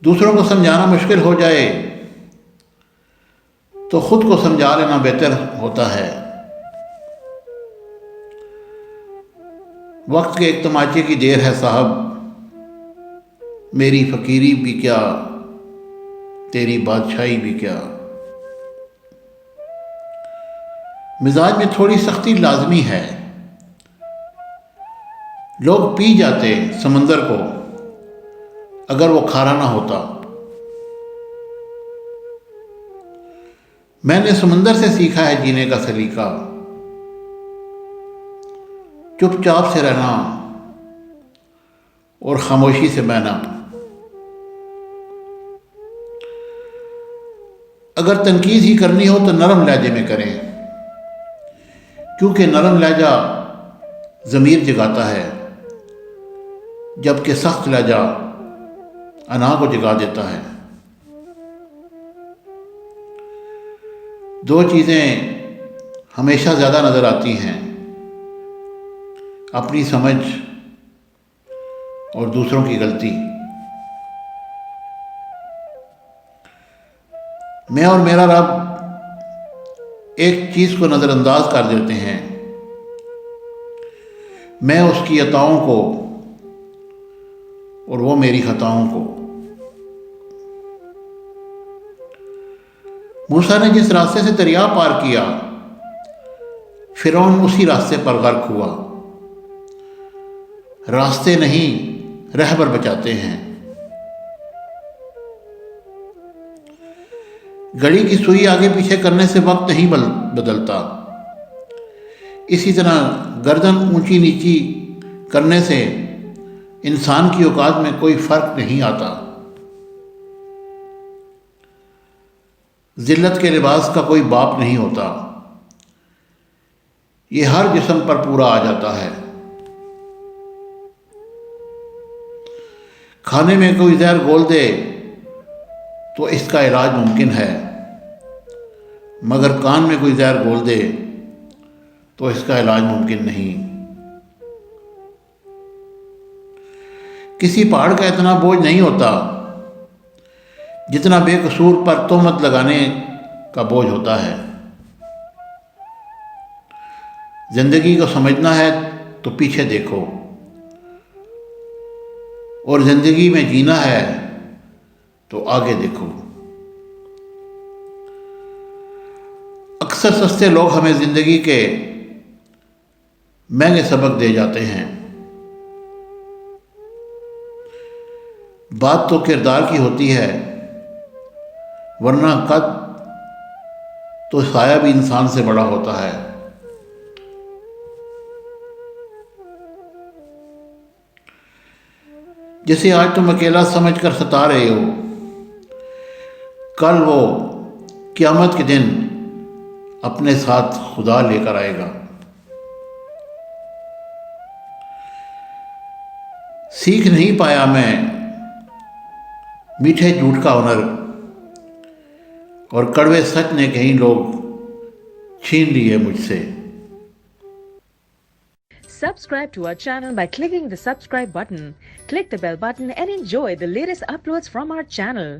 دوسروں کو سمجھانا مشکل ہو جائے تو خود کو سمجھا لینا بہتر ہوتا ہے۔ وقت کے ایک تماچے کی دیر ہے صاحب، میری فقیری بھی کیا، تیری بادشاہی بھی کیا۔ مزاج میں تھوڑی سختی لازمی ہے۔ لوگ پی جاتے سمندر کو اگر وہ کھارا نہ ہوتا۔ میں نے سمندر سے سیکھا ہے جینے کا سلیقہ، چپ چاپ سے رہنا اور خاموشی سے بہنا۔ اگر تنقید ہی کرنی ہو تو نرم لہجے میں کریں، کیونکہ نرم لہجہ ضمیر جگاتا ہے، جبکہ سخت لہجہ انا کو جگا دیتا ہے۔ دو چیزیں ہمیشہ زیادہ نظر آتی ہیں، اپنی سمجھ اور دوسروں کی غلطی۔ میں اور میرا رب ایک چیز کو نظر انداز کر دیتے ہیں، میں اس کی عطاؤں کو اور وہ میری خطاؤں کو۔ موسیٰ نے جس راستے سے دریا پار کیا، فرعون اسی راستے پر غرق ہوا۔ راستے نہیں رہبر بچاتے ہیں۔ گھڑی کی سوئی آگے پیچھے کرنے سے وقت نہیں بدلتا، اسی طرح گردن اونچی نیچی کرنے سے انسان کی اوقات میں کوئی فرق نہیں آتا۔ ذلت کے لباس کا کوئی باپ نہیں ہوتا، یہ ہر جسم پر پورا آ جاتا ہے۔ کھانے میں کوئی زہر گھول دے تو اس کا علاج ممکن ہے، مگر کان میں کوئی زہر گھول دے تو اس کا علاج ممکن نہیں۔ کسی پہاڑ کا اتنا بوجھ نہیں ہوتا جتنا بے قصور پر تہمت لگانے کا بوجھ ہوتا ہے۔ زندگی کو سمجھنا ہے تو پیچھے دیکھو، اور زندگی میں جینا ہے تو آگے دیکھو۔ اکثر سستے لوگ ہمیں زندگی کے مہنگے سبق دے جاتے ہیں۔ بات تو کردار کی ہوتی ہے، ورنہ قد تو سایہ بھی انسان سے بڑا ہوتا ہے۔ جسے آج تم اکیلا سمجھ کر ستا رہے ہو، کل وہ قیامت کے دن اپنے ساتھ خدا لے کر آئے گا۔ سیکھ نہیں پایا میں میٹھے جھوٹ کا ہنر، اور کڑوے سچ نے کہیں لوگ چھین لیے مجھ سے۔ Subscribe to our channel by clicking the subscribe button. Click the bell button and enjoy the latest uploads from our channel.